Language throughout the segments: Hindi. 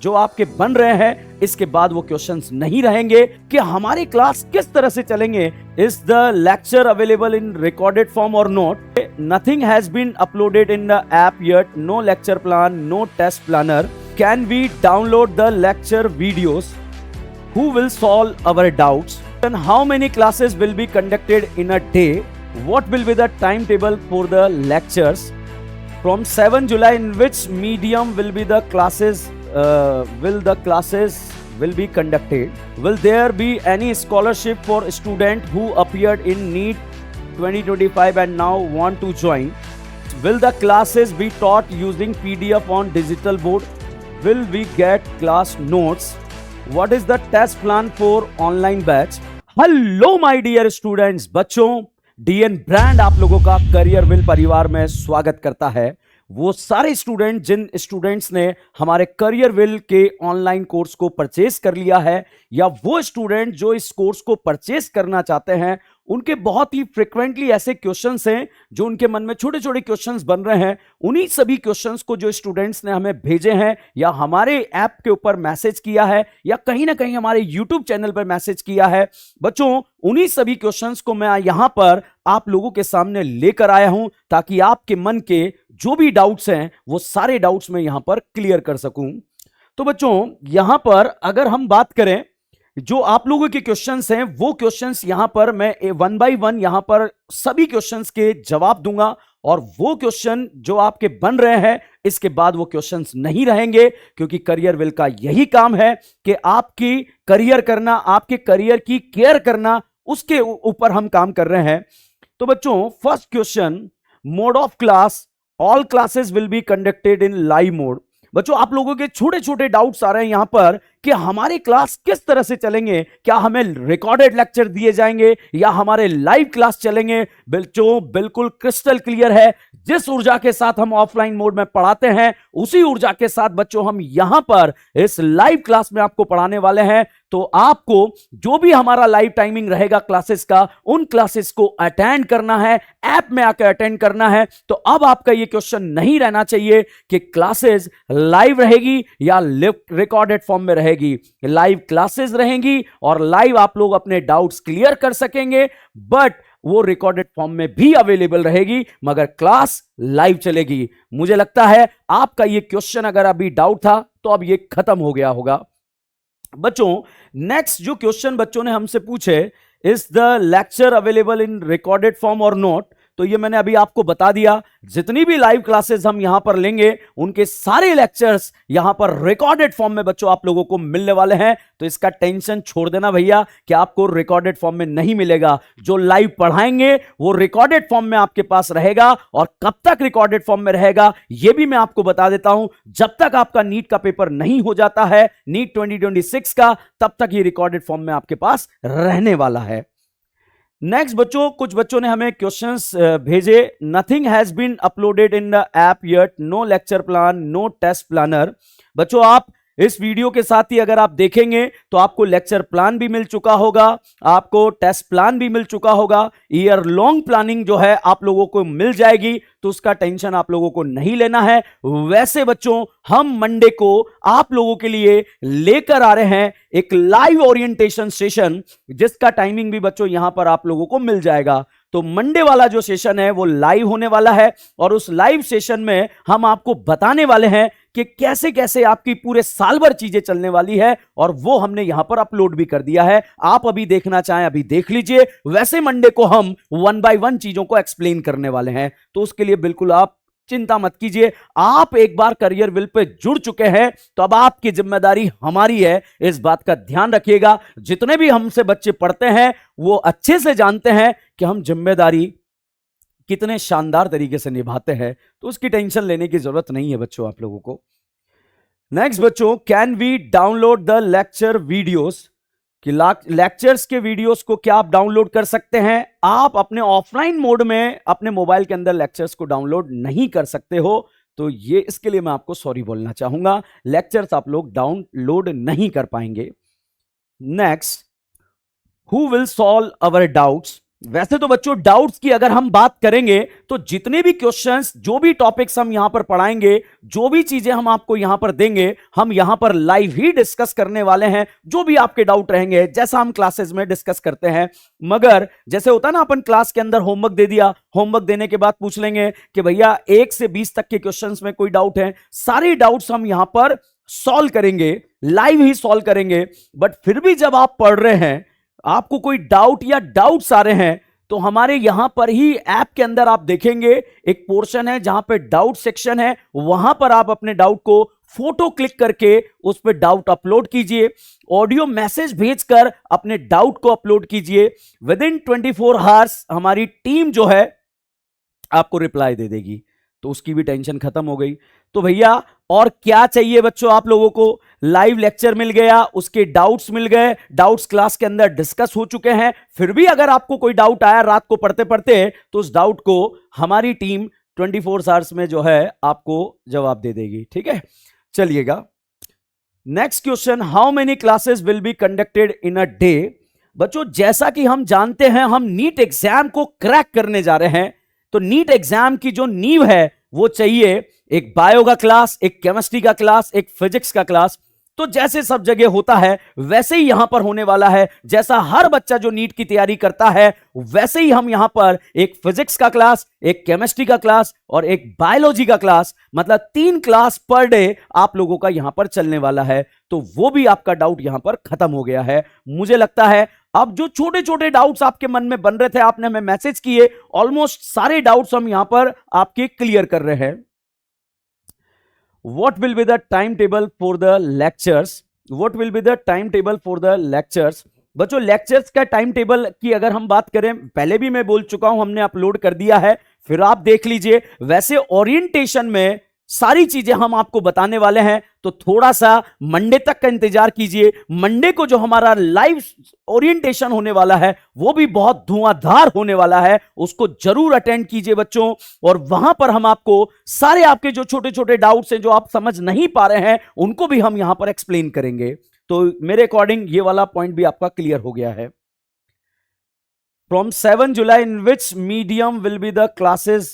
जो आपके बन रहे हैं इसके बाद वो क्वेश्चंस नहीं रहेंगे कि हमारी क्लास किस तरह से चलेंगे। Is the lecture available in recorded form और not? Nothing has been uploaded in the app yet, no lecture plan, no test planner. Can we download the lecture videos? Who will solve our doubts? And how many classes will be conducted in a day? What will be the timetable for the lectures? From 7 July, in which medium will be the classes? Will be conducted? Will there be any scholarship for student who appeared in NEET 2025 and now want to join? Will the classes be taught using PDF on digital board? Will we get class notes? What is the test plan for online batch? Hello my dear students, बच्चों, DN ब्रांड आप लोगों का करियर विल परिवार में स्वागत करता है। वो सारे स्टूडेंट जिन स्टूडेंट्स ने हमारे करियर विल के ऑनलाइन कोर्स को परचेज कर लिया है, या वो स्टूडेंट जो इस कोर्स को परचेज करना चाहते हैं, उनके बहुत ही फ्रिक्वेंटली ऐसे क्वेश्चंस हैं जो उनके मन में छोटे छोटे क्वेश्चंस बन रहे हैं। उन्हीं सभी क्वेश्चंस को जो स्टूडेंट्स ने हमें भेजे हैं या हमारे ऐप के ऊपर मैसेज किया है या कहीं ना कहीं हमारे यूट्यूब चैनल पर मैसेज किया है, बच्चों उन्हीं सभी क्वेश्चंस को मैं यहां पर आप लोगों के सामने लेकर आया हूं ताकि आपके मन के जो भी डाउट्स हैं वो सारे डाउट्स मैं यहां पर क्लियर कर सकूं। तो बच्चों यहां पर अगर हम बात करें, जो आप लोगों के क्वेश्चंस हैं वो क्वेश्चंस यहां पर मैं 1 बाय 1 यहां पर सभी क्वेश्चंस के जवाब दूंगा, और वो क्वेश्चन जो आपके बन रहे हैं इसके बाद वो क्वेश्चंस नहीं रहेंगे, क्योंकि करियर विल का यही काम है कि आपकी करियर करना, आपके करियर की केयर करना, उसके ऊपर हम काम कर रहे हैं। तो बच्चों first question, mode of class, all classes will be conducted in live mode. बच्चों आप लोगों के छोटे छोटे डाउट्स आ रहे हैं यहां पर कि हमारी क्लास किस तरह से चलेंगे, क्या हमें रिकॉर्डेड लेक्चर दिए जाएंगे या हमारे लाइव क्लास चलेंगे। बच्चों बिल्कुल क्रिस्टल क्लियर है, जिस ऊर्जा के साथ हम ऑफलाइन मोड में पढ़ाते हैं उसी ऊर्जा के साथ बच्चों हम यहां पर इस लाइव क्लास में आपको पढ़ाने वाले हैं। तो आपको जो भी हमारा लाइव टाइमिंग रहेगा क्लासेस का, उन क्लासेस को अटेंड करना है, ऐप में आकर अटेंड करना है। तो अब आपका ये क्वेश्चन नहीं रहना चाहिए कि क्लासेस लाइव रहेगी या रिकॉर्डेड फॉर्म में रहेगी। लाइव क्लासेस रहेंगी और लाइव आप लोग अपने डाउट्स क्लियर कर सकेंगे, बट वो रिकॉर्डेड फॉर्म में भी अवेलेबल रहेगी, मगर क्लास लाइव चलेगी। मुझे लगता है आपका ये क्वेश्चन अगर अभी डाउट था तो अब ये खत्म हो गया होगा। बच्चों नेक्स्ट जो क्वेश्चन बच्चों ने हमसे पूछे, is the lecture available in recorded form और नॉट? तो ये मैंने अभी आपको बता दिया, जितनी भी लाइव क्लासेस हम यहां पर लेंगे उनके सारे लेक्चर्स यहां पर रिकॉर्डेड फॉर्म में बच्चों आप लोगों को मिलने वाले हैं। तो इसका टेंशन छोड़ देना भैया कि आपको रिकॉर्डेड फॉर्म में नहीं मिलेगा। जो लाइव पढ़ाएंगे वो रिकॉर्डेड फॉर्म में आपके पास रहेगा, और कब तक रिकॉर्डेड फॉर्म में रहेगा ये भी मैं आपको बता देता हूं। जब तक आपका नीट का पेपर नहीं हो जाता है, नीट 2026 का, तब तक ये रिकॉर्डेड फॉर्म में आपके पास रहने वाला है। नेक्स्ट बच्चों, कुछ बच्चों ने हमें क्वेश्चंस भेजे। Nothing has been uploaded in the app yet, no lecture plan, no test planner. बच्चों आप इस वीडियो के साथ ही अगर आप देखेंगे तो आपको लेक्चर प्लान भी मिल चुका होगा, आपको टेस्ट प्लान भी मिल चुका होगा, ईयर लॉन्ग प्लानिंग जो है आप लोगों को मिल जाएगी, तो उसका टेंशन आप लोगों को नहीं लेना है। वैसे बच्चों हम मंडे को आप लोगों के लिए लेकर आ रहे हैं एक लाइव ओरिएंटेशन सेशन, जिसका टाइमिंग भी बच्चों यहां पर आप लोगों को मिल जाएगा। तो मंडे वाला जो सेशन है वो लाइव होने वाला है, और उस लाइव सेशन में हम आपको बताने वाले हैं कि कैसे कैसे आपकी पूरे साल भर चीजें चलने वाली है, और वो हमने यहां पर अपलोड भी कर दिया है। आप अभी देखना चाहें अभी देख लीजिए। वैसे मंडे को हम 1 बाय 1 चीजों को एक्सप्लेन करने वाले हैं, तो उसके लिए बिल्कुल आप चिंता मत कीजिए। आप एक बार करियर विल पे जुड़ चुके हैं तो अब आपकी जिम्मेदारी हमारी है, इस बात का ध्यान रखिएगा। जितने भी हमसे बच्चे पढ़ते हैं वो अच्छे से जानते हैं कि हम जिम्मेदारी कितने शानदार तरीके से निभाते हैं, तो उसकी टेंशन लेने की जरूरत नहीं है बच्चों आप लोगों को। नेक्स्ट बच्चों, can we download the lecture videos? कि लेक्चर्स के वीडियोस को क्या आप डाउनलोड कर सकते हैं? आप अपने ऑफलाइन मोड में अपने मोबाइल के अंदर लेक्चर्स को डाउनलोड नहीं कर सकते हो, तो ये इसके लिए मैं आपको सॉरी बोलना चाहूंगा। लेक्चर्स आप लोग डाउनलोड नहीं कर पाएंगे। Next, who will solve our doubts? वैसे तो बच्चों डाउट्स की अगर हम बात करेंगे तो जितने भी क्वेश्चंस, जो भी टॉपिक्स हम यहां पर पढ़ाएंगे, जो भी चीजें हम आपको यहां पर देंगे, हम यहां पर लाइव ही डिस्कस करने वाले हैं। जो भी आपके डाउट रहेंगे जैसा हम क्लासेस में डिस्कस करते हैं। मगर जैसे होता है ना, अपन क्लास के अंदर होमवर्क दे दिया, होमवर्क देने के बाद पूछ लेंगे कि भैया 1 से 20 तक के क्वेश्चंस में कोई डाउट है, सारे डाउट्स हम यहां पर सॉल्व करेंगे, लाइव ही सॉल्व करेंगे। बट फिर भी जब आप पढ़ रहे हैं, आपको कोई डाउट या डाउट्स आ रहे हैं, तो हमारे यहां पर ही ऐप के अंदर आप देखेंगे एक पोर्शन है जहां पे डाउट सेक्शन है। वहां पर आप अपने डाउट को फोटो क्लिक करके उस पर डाउट अपलोड कीजिए, ऑडियो मैसेज भेजकर अपने डाउट को अपलोड कीजिए। विद इन 24 आवर्स हमारी टीम जो है आपको रिप्लाई दे देगी, तो उसकी भी टेंशन खत्म हो गई। तो भैया और क्या चाहिए बच्चों आप लोगों को? लाइव लेक्चर मिल गया, उसके डाउट्स मिल गए, डाउट्स क्लास के अंदर डिस्कस हो चुके हैं। फिर भी अगर आपको कोई डाउट आया रात को पढ़ते पढ़ते, तो उस डाउट को हमारी टीम 24 आवर्स में जो है आपको जवाब दे देगी। ठीक है, चलिएगा next question, how many classes will be conducted in a day? बच्चों जैसा कि हम जानते हैं, हम नीट एग्जाम को क्रैक करने जा रहे हैं। तो नीट एग्जाम की जो नींव है वो चाहिए एक बायो का क्लास, एक केमिस्ट्री का क्लास, एक फिजिक्स का क्लास। तो जैसे सब जगह होता है वैसे ही यहां पर होने वाला है। जैसा हर बच्चा जो नीट की तैयारी करता है वैसे ही हम यहां पर एक फिजिक्स का क्लास, एक केमिस्ट्री का क्लास और एक बायोलॉजी का क्लास, मतलब 3 क्लास पर डे आप लोगों का यहां पर चलने वाला है। तो वो भी आपका डाउट यहां पर खत्म हो गया है। मुझे लगता है अब जो छोटे छोटे डाउट्स आपके मन में बन रहे थे, आपने हमें मैसेज किए, ऑलमोस्ट सारे डाउट्स हम यहां पर आपके क्लियर कर रहे हैं। What will be the timetable for the lectures? What will be the timetable for the lectures? बच्चों लेक्चर्स का टाइम टेबल की अगर हम बात करें, पहले भी मैं बोल चुका हूं, हमने अपलोड कर दिया है, फिर आप देख लीजिए। वैसे ओरिएंटेशन में सारी चीजें हम आपको बताने वाले हैं, तो थोड़ा सा मंडे तक का इंतजार कीजिए। मंडे को जो हमारा लाइव ओरिएंटेशन होने वाला है वो भी बहुत धुआंधार होने वाला है, उसको जरूर अटेंड कीजिए बच्चों। और वहां पर हम आपको सारे आपके जो छोटे छोटे डाउट्स हैं, जो आप समझ नहीं पा रहे हैं, उनको भी हम यहां पर एक्सप्लेन करेंगे। तो मेरे अकॉर्डिंग ये वाला पॉइंट भी आपका क्लियर हो गया है। From 7 July, in which medium will be the classes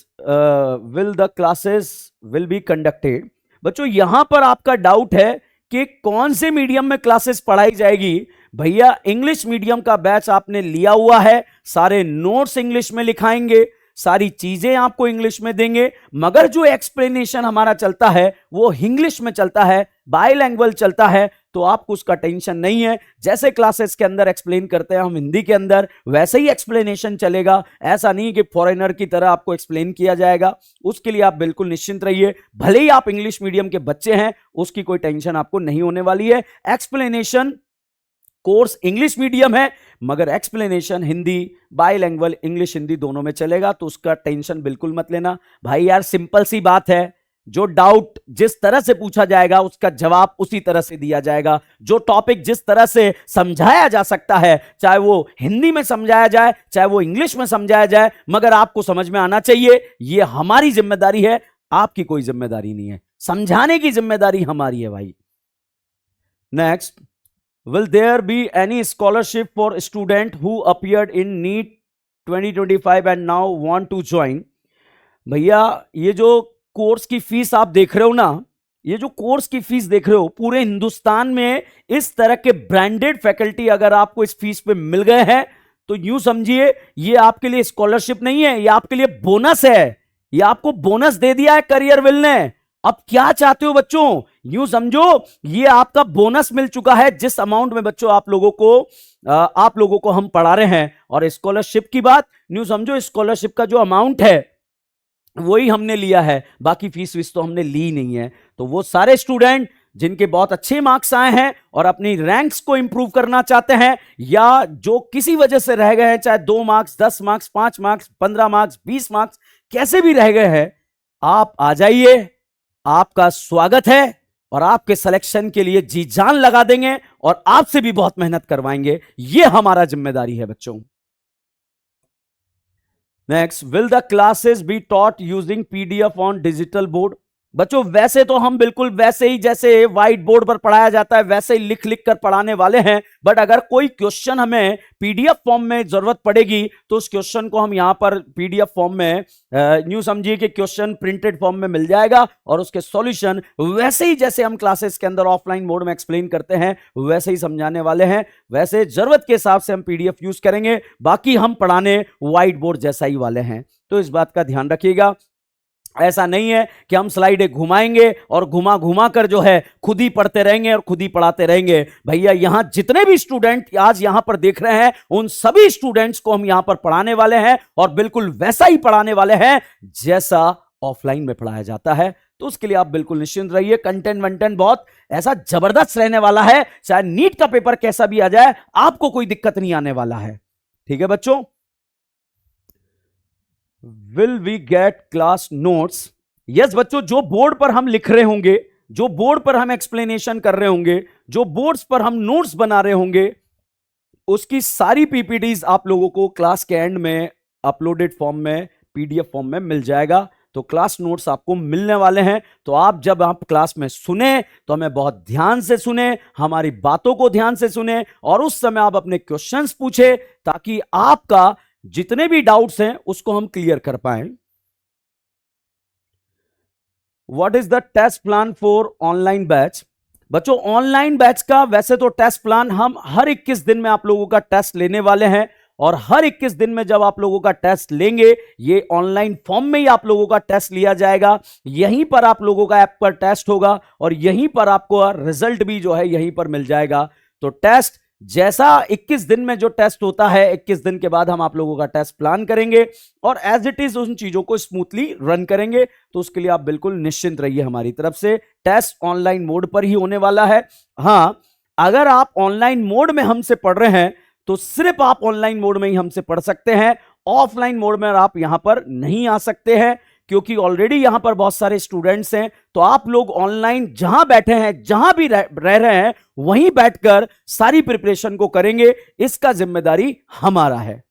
will be conducted? बच्चों यहां पर आपका डाउट है कि कौन से मीडियम में क्लासेस पढ़ाई जाएगी। भैया इंग्लिश मीडियम का बैच आपने लिया हुआ है, सारे नोट्स इंग्लिश में लिखाएंगे, सारी चीजें आपको इंग्लिश में देंगे, मगर जो एक्सप्लेनेशन हमारा चलता है वो इंग्लिश में चलता है, बाइलैंग्वेज चलता है। तो आपको उसका टेंशन नहीं है। जैसे क्लासेस के अंदर एक्सप्लेन करते हैं हम हिंदी के अंदर, वैसे ही एक्सप्लेनेशन चलेगा। ऐसा नहीं कि फॉरेनर की तरह आपको एक्सप्लेन किया जाएगा, उसके लिए आप बिल्कुल निश्चिंत रहिए। भले ही आप इंग्लिश मीडियम के बच्चे हैं, उसकी कोई टेंशन आपको नहीं होने वाली है। एक्सप्लेनेशन कोर्स इंग्लिश मीडियम है, मगर एक्सप्लेनेशन हिंदी, बाइलैंग्वेज इंग्लिश हिंदी दोनों में चलेगा, तो उसका टेंशन बिल्कुल मत लेना। भाई यार सिंपल सी बात है, जो डाउट जिस तरह से पूछा जाएगा उसका जवाब उसी तरह से दिया जाएगा। जो टॉपिक जिस तरह से समझाया जा सकता है, चाहे वो हिंदी में समझाया जाए, चाहे वो इंग्लिश में समझाया जाए, मगर आपको समझ में आना चाहिए। ये हमारी जिम्मेदारी है, आपकी कोई जिम्मेदारी नहीं है। समझाने की जिम्मेदारी हमारी है भाई। Next, will there be any scholarship for student who appeared in NEET 2025 and now want to join? भैया ये जो कोर्स की फीस आप देख रहे हो ना, ये जो कोर्स की फीस देख रहे हो, पूरे हिंदुस्तान में इस तरह के ब्रांडेड फैकल्टी अगर आपको इस फीस पे मिल गए हैं, तो यूं समझिए ये आपके लिए स्कॉलरशिप नहीं है, ये आपके लिए बोनस है। ये आपको बोनस दे दिया है करियर विल ने। अब क्या चाहते हो बच्चों? यूं समझो ये आपका बोनस मिल चुका है, जिस अमाउंट में बच्चों आप लोगों को हम पढ़ा रहे हैं। और स्कॉलरशिप की बात यूं समझो, स्कॉलरशिप का जो अमाउंट है वही हमने लिया है, बाकी फीस तो हमने ली नहीं है। तो वो सारे स्टूडेंट जिनके बहुत अच्छे मार्क्स आए हैं और अपनी रैंक्स को इंप्रूव करना चाहते हैं, या जो किसी वजह से रह गए हैं, चाहे 2 marks, 10 marks, 5 marks, 15 marks, 20 marks, कैसे भी रह गए हैं, आप आ जाइए, आपका स्वागत है। और आपके सिलेक्शन के लिए जी जान लगा देंगे और आपसे भी बहुत मेहनत करवाएंगे। यह हमारा जिम्मेदारी है बच्चों। Next, will the classes be taught using PDF on digital board? बच्चों वैसे तो हम बिल्कुल वैसे ही जैसे व्हाइट बोर्ड पर पढ़ाया जाता है वैसे ही लिख लिख कर पढ़ाने वाले हैं, बट अगर कोई क्वेश्चन हमें पीडीएफ फॉर्म में जरूरत पड़ेगी तो उस क्वेश्चन को हम यहां पर पीडीएफ फॉर्म में यूं समझिए कि क्वेश्चन प्रिंटेड फॉर्म में मिल जाएगा और उसके सॉल्यूशन वैसे ही जैसे हम क्लासेस के अंदर ऑफलाइन मोड में एक्सप्लेन करते हैं वैसे ही समझाने वाले हैं। वैसे जरूरत के हिसाब से हम पीडीएफ यूज करेंगे, बाकी हम पढ़ाने व्हाइट बोर्ड जैसा ही वाले हैं, तो इस बात का ध्यान रखिएगा। ऐसा नहीं है कि हम स्लाइडें घुमाएंगे और घुमा घुमा कर जो है खुद ही पढ़ते रहेंगे और खुद ही पढ़ाते रहेंगे। भैया यहां जितने भी स्टूडेंट आज यहां पर देख रहे हैं उन सभी स्टूडेंट्स को हम यहां पर पढ़ाने वाले हैं और बिल्कुल वैसा ही पढ़ाने वाले हैं जैसा ऑफलाइन में पढ़ाया जाता है। तो उसके लिए आप बिल्कुल निश्चिंत रहिए। कंटेंट वंटेंट बहुत ऐसा जबरदस्त रहने वाला है, चाहे नीट का पेपर कैसा भी आ जाए आपको कोई दिक्कत नहीं आने वाला है। ठीक है बच्चों, will we get class notes? Yes बच्चों, जो बोर्ड पर हम लिख रहे होंगे, जो बोर्ड पर हम एक्सप्लेनेशन कर रहे होंगे, जो बोर्ड्स पर हम नोट्स बना रहे होंगे, उसकी सारी पीपीटीज आप लोगों को क्लास के एंड में अपलोडेड फॉर्म में पीडीएफ फॉर्म में मिल जाएगा। तो क्लास नोट्स आपको मिलने वाले हैं। तो आप जब आप क्लास में सुने तो हमें बहुत ध्यान से सुने, हमारी बातों को ध्यान से सुने और उस समय आप अपने क्वेश्चंस पूछे ताकि आपका जितने भी डाउट्स हैं उसको हम क्लियर कर पाए। What is the test plan for online batch? बच्चों ऑनलाइन बैच का वैसे तो टेस्ट प्लान हम हर 21 दिन में आप लोगों का टेस्ट लेने वाले हैं और हर 21 दिन में जब आप लोगों का टेस्ट लेंगे ये ऑनलाइन फॉर्म में ही आप लोगों का टेस्ट लिया जाएगा। यहीं पर आप लोगों का ऐप पर टेस्ट होगा और यहीं पर आपको रिजल्ट भी जो है यहीं पर मिल जाएगा। तो टेस्ट जैसा 21 दिन में जो टेस्ट होता है 21 दिन के बाद हम आप लोगों का टेस्ट प्लान करेंगे और एज इट इज उन चीजों को स्मूथली रन करेंगे। तो उसके लिए आप बिल्कुल निश्चिंत रहिए, हमारी तरफ से टेस्ट ऑनलाइन मोड पर ही होने वाला है। हां, अगर आप ऑनलाइन मोड में हमसे पढ़ रहे हैं तो सिर्फ आप ऑनलाइन मोड में ही हमसे पढ़ सकते हैं, ऑफलाइन मोड में आप यहां पर नहीं आ सकते हैं क्योंकि ऑलरेडी यहां पर बहुत सारे स्टूडेंट्स हैं। तो आप लोग ऑनलाइन जहां बैठे हैं, जहां भी रह रहे हैं वहीं बैठकर सारी प्रिपरेशन को करेंगे, इसका जिम्मेदारी हमारा है।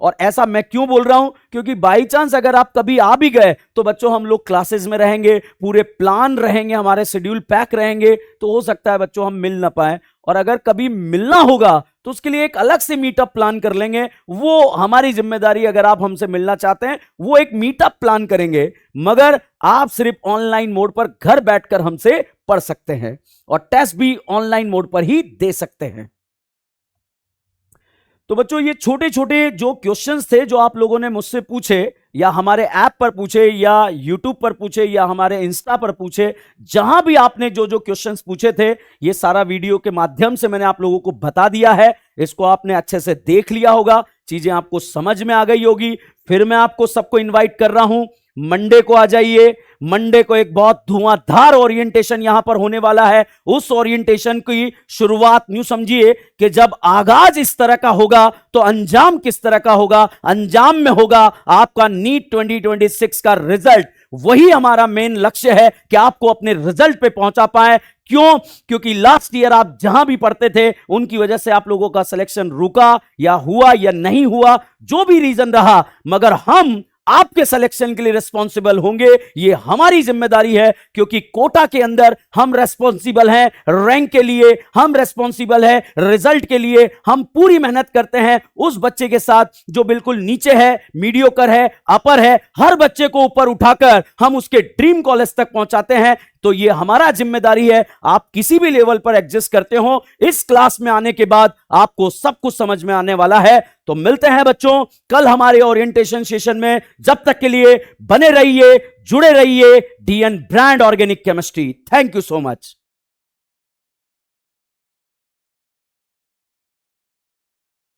और ऐसा मैं क्यों बोल रहा हूं, क्योंकि बाई चांस अगर आप कभी आ भी गए तो बच्चों हम लोग क्लासेस में रहेंगे, पूरे प्लान रहेंगे, हमारे शेड्यूल पैक रहेंगे, तो हो सकता है बच्चों हम मिल ना पाए। और अगर कभी मिलना होगा तो उसके लिए एक अलग से मीटअप प्लान कर लेंगे, वो हमारी जिम्मेदारी। अगर आप हमसे मिलना चाहते हैं वो एक मीटअप प्लान करेंगे, मगर आप सिर्फ ऑनलाइन मोड पर घर बैठकर हमसे पढ़ सकते हैं और टेस्ट भी ऑनलाइन मोड पर ही दे सकते हैं। तो बच्चों ये छोटे छोटे जो क्वेश्चंस थे जो आप लोगों ने मुझसे पूछे या हमारे ऐप पर पूछे या यूट्यूब पर पूछे या हमारे इंस्टा पर पूछे, जहां भी आपने जो जो क्वेश्चंस पूछे थे ये सारा वीडियो के माध्यम से मैंने आप लोगों को बता दिया है। इसको आपने अच्छे से देख लिया होगा, चीजें आपको समझ में आ गई होगी। फिर मैं आपको सबको इन्वाइट कर रहा हूं, मंडे को आ जाइए। मंडे को एक बहुत धुआंधार ओरिएंटेशन यहां पर होने वाला है। उस ओरिएंटेशन की शुरुआत यूं समझिए कि जब आगाज इस तरह का होगा तो अंजाम किस तरह का होगा। अंजाम में होगा आपका नीट 2026 का रिजल्ट। वही हमारा मेन लक्ष्य है कि आपको अपने रिजल्ट पे पहुंचा पाए। क्यों? क्योंकि लास्ट ईयर आप जहां भी पढ़ते थे उनकी वजह से आप लोगों का सिलेक्शन रुका या हुआ या नहीं हुआ, जो भी रीजन रहा, मगर हम आपके सिलेक्शन के लिए रिस्पॉन्सिबल होंगे। ये हमारी जिम्मेदारी है क्योंकि कोटा के अंदर हम रेस्पॉन्सिबल हैं, रैंक के लिए हम रेस्पॉन्सिबल हैं, रिजल्ट के लिए हम पूरी मेहनत करते हैं। उस बच्चे के साथ जो बिल्कुल नीचे है, मीडियोकर है, अपर है, हर बच्चे को ऊपर उठाकर हम उसके ड्रीम कॉलेज तक पहुंचाते हैं। तो ये हमारा जिम्मेदारी है। आप किसी भी लेवल पर एग्जिस्ट करते हो, इस क्लास में आने के बाद आपको सब कुछ समझ में आने वाला है। तो मिलते हैं बच्चों कल हमारे ओरिएंटेशन सेशन में। जब तक के लिए बने रहिए, जुड़े रहिए। DN brand organic chemistry. Thank you so much.